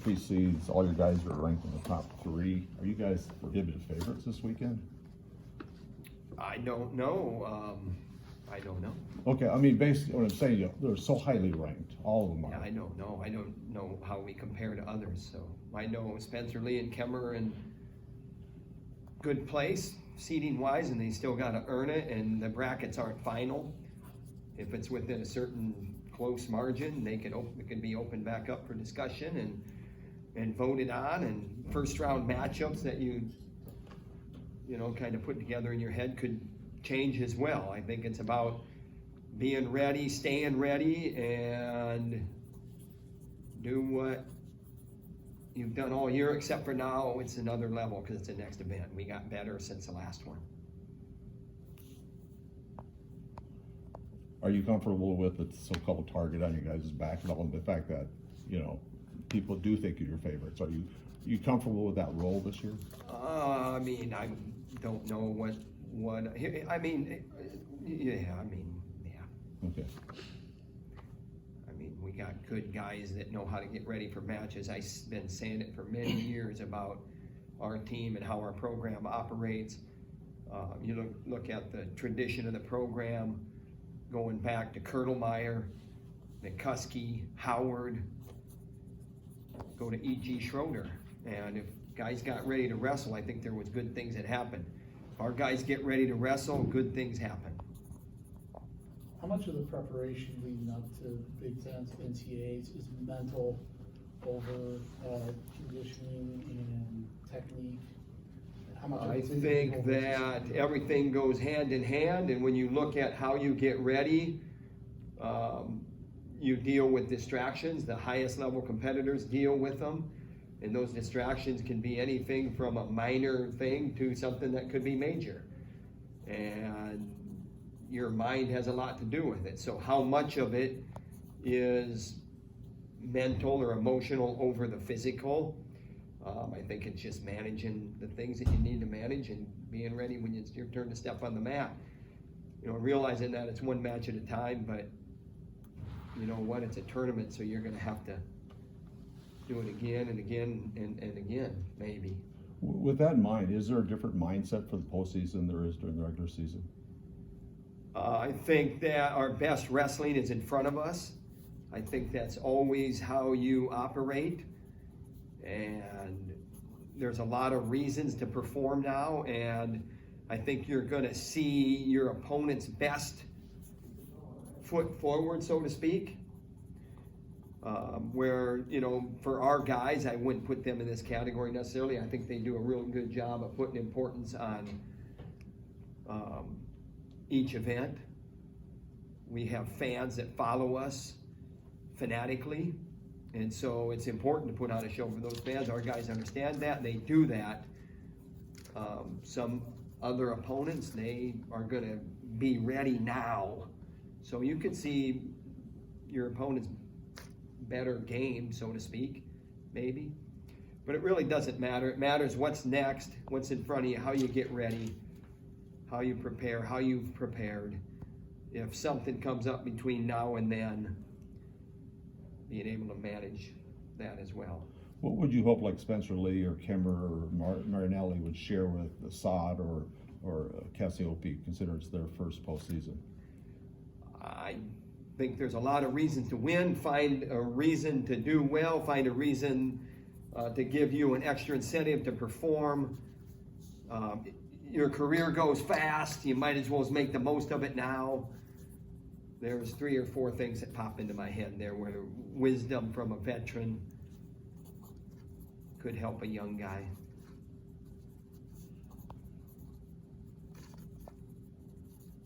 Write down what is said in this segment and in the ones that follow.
precedes, all your guys are ranked in the top 3. Are you guys prohibitive favorites this weekend? I don't know. I don't know. Okay, I mean, basically, what I'm saying, they're so highly ranked, all of them are. Yeah, I don't know. I don't know how we compare to others. So I know Spencer Lee and Kemmer are in good place seating wise, and they still got to earn it. And the brackets aren't final. If it's within a certain close margin, it can be opened back up for discussion and voted on. And first round matchups that you kind of put together in your head could change as well. I think it's about being ready, staying ready, and do what you've done all year, except for now it's another level because it's the next event. We got better since the last one. Are you comfortable with the so-called target on your guys' back at all, and the fact that, people do think you're your favorites? Are you comfortable with that role this year? I mean, I don't know what, Okay. I mean, we got good guys that know how to get ready for matches. I've been saying it for many years about our team and how our program operates. You look at the tradition of the program, going back to Kurtelmeyer, McCuskey, Howard, go to E.G. Schroeder. And if guys got ready to wrestle, I think there was good things that happened. If our guys get ready to wrestle, good things happen. How much of the preparation leading up to Big Ten, NCAAs is mental over conditioning and technique? How much I think that everything goes hand in hand, and when you look at how you get ready, you deal with distractions. The highest level competitors deal with them, and those distractions can be anything from a minor thing to something that could be major. And your mind has a lot to do with it. So how much of it is mental or emotional over the physical? I think it's just managing the things that you need to manage and being ready when it's your turn to step on the mat. Realizing that it's one match at a time, but you know what, it's a tournament, so you're gonna have to do it again and again and again, maybe. With that in mind, is there a different mindset for the postseason than there is during the regular season? I think that our best wrestling is in front of us. I think that's always how you operate. And there's a lot of reasons to perform now. And I think you're going to see your opponent's best foot forward, so to speak. Where, for our guys, I wouldn't put them in this category necessarily. I think they do a real good job of putting importance on each event. We have fans that follow us fanatically, and so it's important to put on a show for those fans. Our guys understand that, they do that. Some other opponents, they are going to be ready now. So you could see your opponent's better game, so to speak, maybe. But it really doesn't matter. It matters what's next, what's in front of you, how you get ready, how you prepare, how you've prepared. If something comes up between now and then, being able to manage that as well. What would you hope, like Spencer Lee or Kemmer or Marinelli would share with Assad or Cassiope, consider it's their first postseason? I think there's a lot of reasons to win. Find a reason to do well. Find a reason to give you an extra incentive to perform. Your career goes fast. You might as well make the most of it now. There's 3 or 4 things that pop into my head there where wisdom from a veteran could help a young guy.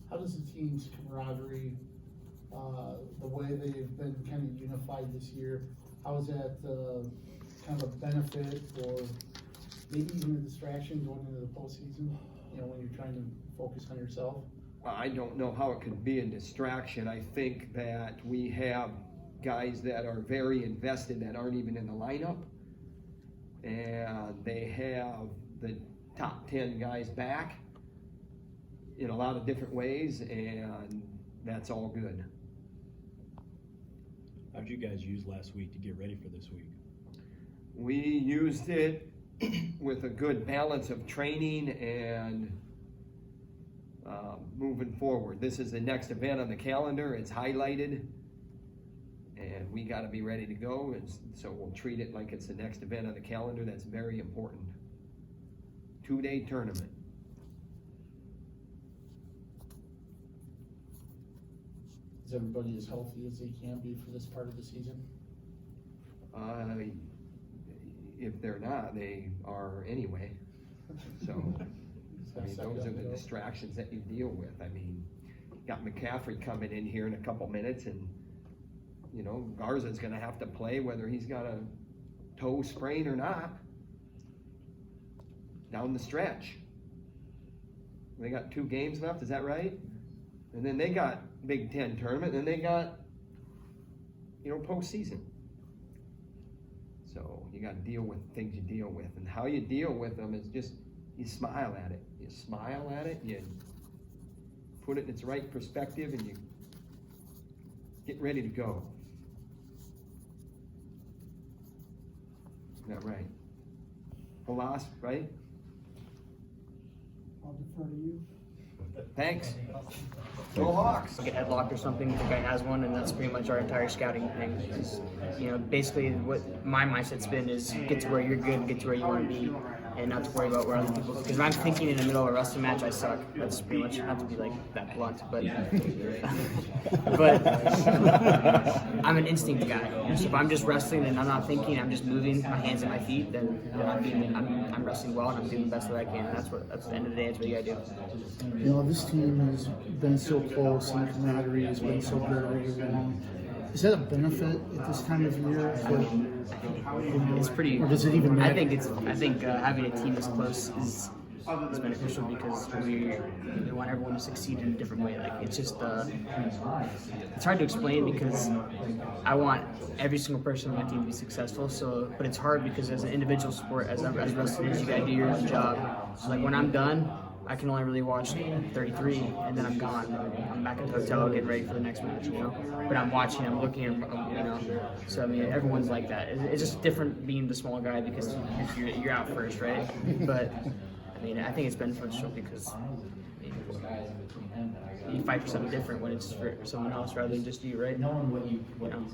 How does the team's camaraderie, the way they've been kind of unified this year, how is that kind of a benefit or maybe even a distraction going into the postseason, when you're trying to focus on yourself? I don't know how it could be a distraction. I think that we have guys that are very invested that aren't even in the lineup, and they have the top 10 guys back in a lot of different ways, and that's all good. How'd you guys use last week to get ready for this week? we used it with a good balance of training and moving forward. This is the next event on the calendar. It's highlighted, and we got to be ready to go. And so we'll treat it like it's the next event on the calendar. That's very important. 2-day tournament. Is everybody as healthy as they can be for this part of the season? If they're not, they are anyway. So, I mean, those are the distractions that you deal with. I mean, got McCaffrey coming in here in a couple minutes, and you know, Garza's gonna have to play whether he's got a toe sprain or not down the stretch. They got 2 games left, is that right? And then they got Big Ten tournament, and then they got, you know, postseason. So you got to deal with things you deal with, and how you deal with them is just you smile at it. You smile at it, you put it in its right perspective, and you get ready to go. Is that right? Halas, right? I'll defer to you. Thanks. Go Hawks. Like a headlock or something if the guy has one, and that's pretty much our entire scouting thing. Is, you know, basically what my mindset's been is get to where you're good, get to where you want to be, and not to worry about where other people. Because if I'm thinking in the middle of a wrestling match, I suck. That's pretty much, not to be like that blunt, but I'm an instinct guy. So if I'm just wrestling and I'm not thinking, I'm just moving my hands and my feet, then I'm wrestling well and I'm doing the best that I can. And that's the end of the day. That's what you gotta do. You know, this team has been so close and the camaraderie has been so good all year long. Is that a benefit at this time of year? It's pretty. Or does it even matter? I think having a team this close is beneficial because we want everyone to succeed in a different way. Like it's just it's hard to explain because I want every single person on my team to be successful. So, but it's hard because as an individual sport, as wrestlers, you gotta do your own job. So like when I'm done, I can only really watch 33, and then I'm gone. I'm back at the hotel getting ready for the next match, you know. But I'm watching, I'm looking, you know. So I mean, everyone's like that. It's just different being the small guy because you're out first, right? But I mean, I think it's beneficial because you fight for something different when it's for someone else rather than just you, right? You know.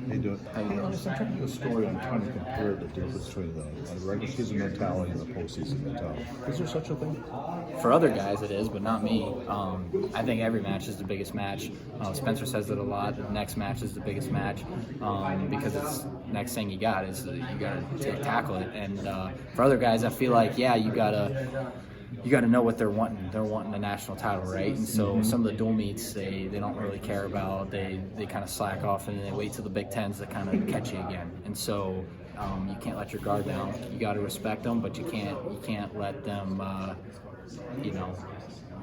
They do it. I'm trying to do a story on trying to compare the difference between the regular season mentality and the postseason mentality. Is there such a thing? For other guys it is, but not me. I think every match is the biggest match. Spencer says it a lot. The next match is the biggest match because it's next thing you got is you got to tackle it. And for other guys, I feel like you got to know what they're wanting. They're wanting the national title, right? And so some of the dual meets they don't really care about. They kind of slack off and they wait till the Big Tens to kind of catch you again. And so you can't let your guard down. You got to respect them, but you can't let them.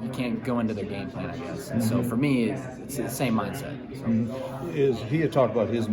You can't go into their game plan, I guess. And so for me, it's the same mindset. So. He had talked about his